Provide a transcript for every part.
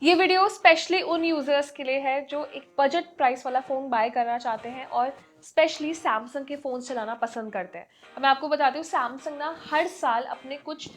ये video specially उन users के लिए है जो एक बजट प्राइस वाला फ़ोन बाय करना चाहते हैं और स्पेशली सैमसंग के फ़ोन चलाना पसंद करते हैं। अब मैं आपको बताती हूँ, सैमसंग ना हर साल अपने कुछ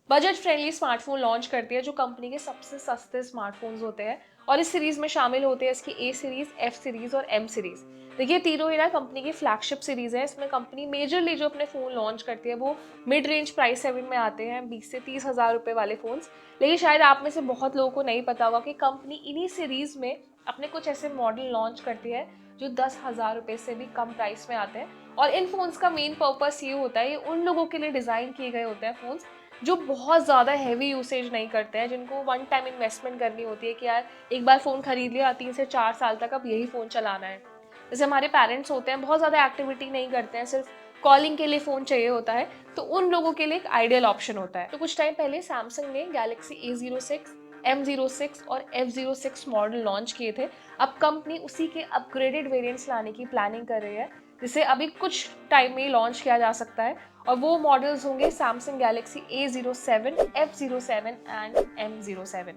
बजट फ्रेंडली स्मार्टफोन लॉन्च करती है जो कंपनी के सबसे सस्ते स्मार्टफोन्स होते हैं। और इस सीरीज में शामिल होते हैं इसकी ए सीरीज, एफ सीरीज और एम सीरीज। देखिए, तीनों ही ना कंपनी की फ्लैगशिप सीरीज है। इसमें कंपनी मेजरली जो अपने फ़ोन लॉन्च करती है वो मिड रेंज प्राइस सेगमेंट में आते हैं, 20 से 30 हज़ार रुपये वाले फ़ोन्स। लेकिन शायद आप में से बहुत लोगों को नहीं पता होगा कि कंपनी इन्हीं सीरीज में अपने कुछ ऐसे मॉडल लॉन्च करती है जो 10,000 रुपये से भी कम प्राइस में आते हैं। और इन फोन्स का मेन पर्पस ये होता है, ये उन लोगों के लिए डिज़ाइन किए गए होते हैं फ़ोन्स जो बहुत ज़्यादा हैवी यूसेज नहीं करते हैं, जिनको वन टाइम इन्वेस्टमेंट करनी होती है कि यार एक बार फ़ोन खरीद लिया, 3 से 4 साल तक अब यही फ़ोन चलाना है। जैसे हमारे पेरेंट्स होते हैं, बहुत ज़्यादा एक्टिविटी नहीं करते हैं, सिर्फ कॉलिंग के लिए फ़ोन चाहिए होता है, तो उन लोगों के लिए एक आइडियल ऑप्शन होता है। तो कुछ टाइम पहले सैमसंग ने गैलेक्सी A06, M06 और F06 मॉडल लॉन्च किए थे। अब कंपनी उसी के अपग्रेडेड वेरिएंट्स लाने की प्लानिंग कर रही है, जिसे अभी कुछ टाइम में ही लॉन्च किया जा सकता है। और वो मॉडल्स होंगे Samsung Galaxy A07, F07 and M07।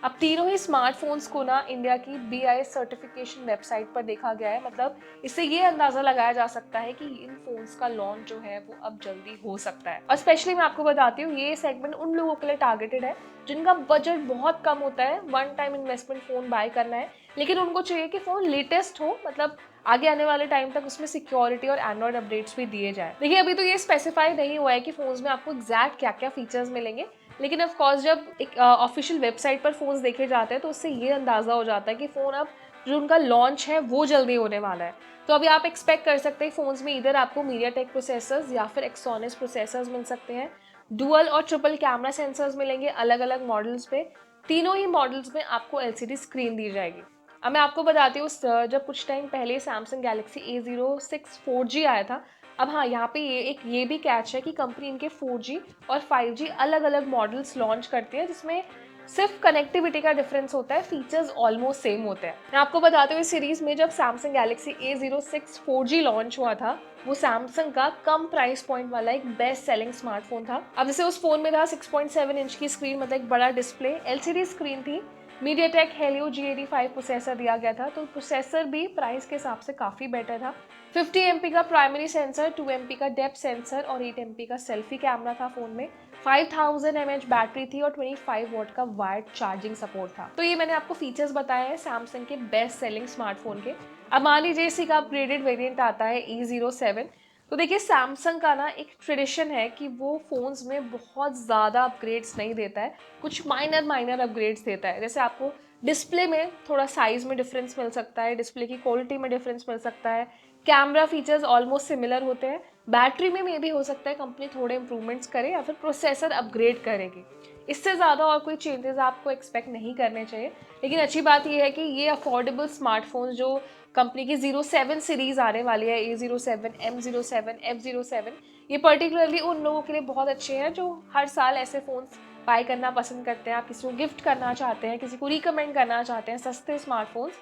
अब तीनों ही स्मार्टफोन्स को ना इंडिया की BIS सर्टिफिकेशन वेबसाइट पर देखा गया है। मतलब इससे ये अंदाजा लगाया जा सकता है कि इन फोन्स का लॉन्च जो है वो अब जल्दी हो सकता है। और स्पेशली मैं आपको बताती हूँ, ये सेगमेंट उन लोगों के लिए टारगेटेड है जिनका बजट बहुत कम होता है, one time investment phone buy करना है, लेकिन उनको चाहिए कि फोन लेटेस्ट हो, मतलब आगे आने वाले टाइम तक उसमें सिक्योरिटी और एंड्रॉइड अपडेट्स भी दिए जाए। देखिए, अभी तो ये स्पेसिफाई नहीं हुआ है कि फोन्स में आपको एग्जैक्ट क्या क्या फीचर्स मिलेंगे, लेकिन ऑफ कोर्स जब एक ऑफिशियल वेबसाइट पर फोन्स देखे जाते हैं तो उससे ये अंदाजा हो जाता है कि फोन अब जो उनका लॉन्च है वो जल्दी होने वाला है। तो अभी आप एक्सपेक्ट कर सकते हैं फोन्स में इधर आपको मीडियाटेक प्रोसेसर्स या फिर एक्सोनिस प्रोसेसर्स मिल सकते हैं। डुअल और ट्रिपल कैमरा सेंसर्स मिलेंगे अलग अलग मॉडल्स पे। तीनों ही मॉडल्स में आपको LCD स्क्रीन दी जाएगी। अब मैं आपको बताती हूँ, जब कुछ टाइम पहले सैमसंग गैलेक्सी A06 4G आया था। अब हाँ, यहाँ पे ये भी कैच है कि कंपनी इनके 4G और 5G अलग अलग मॉडल्स लॉन्च करती है, जिसमें सिर्फ कनेक्टिविटी का डिफरेंस होता है, फीचर्स ऑलमोस्ट सेम होते हैं। मैं आपको बताते हुए सीरीज में जब Samsung Galaxy A06 4G launch हुआ था, वो सैमसंग का कम प्राइस पॉइंट वाला एक बेस्ट सेलिंग स्मार्टफोन था। अब जैसे उस फोन में था 6.7 इंच की स्क्रीन, मतलब एक बड़ा डिस्प्ले, LCD स्क्रीन थी, मीडियाटेक हेलियो G85 प्रोसेसर दिया गया था, तो प्रोसेसर भी प्राइस के हिसाब से काफ़ी बेटर था। 50 MP का प्राइमरी सेंसर, 2 MP का डेप्थ सेंसर और 8 MP का सेल्फी कैमरा था फ़ोन में। 5000 mAh बैटरी थी और 25 वॉट का वायर्ड चार्जिंग सपोर्ट था। तो ये मैंने आपको फीचर्स बताए हैं सैमसंग के बेस्ट सेलिंग स्मार्टफोन के। अब मान लीजिए इसी का अपग्रेडेड वेरिएंट आता है A07। तो देखिए, सैमसंग का ना एक ट्रेडिशन है कि वो फ़ोन्स में बहुत ज़्यादा अपग्रेड्स नहीं देता है, कुछ माइनर माइनर अपग्रेड्स देता है। जैसे आपको डिस्प्ले में थोड़ा साइज़ में डिफरेंस मिल सकता है, डिस्प्ले की क्वालिटी में डिफरेंस मिल सकता है, कैमरा फीचर्स ऑलमोस्ट सिमिलर होते हैं, बैटरी में मे भी हो सकता है कंपनी थोड़े इंप्रूवमेंट्स करे या फिर प्रोसेसर अपग्रेड करेगी। इससे ज़्यादा और कोई चेंजेस आपको एक्सपेक्ट नहीं करने चाहिए। लेकिन अच्छी बात यह है कि ये अफोर्डेबल स्मार्टफोन्स जो कंपनी की 07 सीरीज़ आने वाली है, A07, M07, F07, ये पर्टिकुलरली उन लोगों के लिए बहुत अच्छे हैं जो हर साल ऐसे फ़ोन्स बाय करना पसंद करते हैं। आप किसी को गिफ्ट करना चाहते हैं, किसी को रिकमेंड करना चाहते हैं सस्ते स्मार्टफोन्स,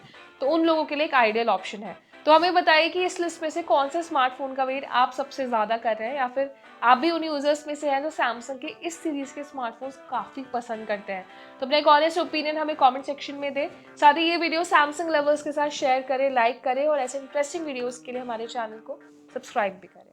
तो उन लोगों के लिए एक आइडियल ऑप्शन है। तो हमें बताइए कि इस लिस्ट में से कौन से स्मार्टफोन का वेट आप सबसे ज़्यादा कर रहे हैं, या फिर आप भी उन यूजर्स में से हैं जो सैमसंग के इस सीरीज़ के स्मार्टफोन्स काफ़ी पसंद करते हैं। तो अपना एक ऑनेस्ट ओपिनियन हमें कमेंट सेक्शन में दें। साथ ही ये वीडियो सैमसंग लवर्स के साथ शेयर करें, लाइक करें और ऐसे इंटरेस्टिंग वीडियोज़ के लिए हमारे चैनल को सब्सक्राइब भी करें।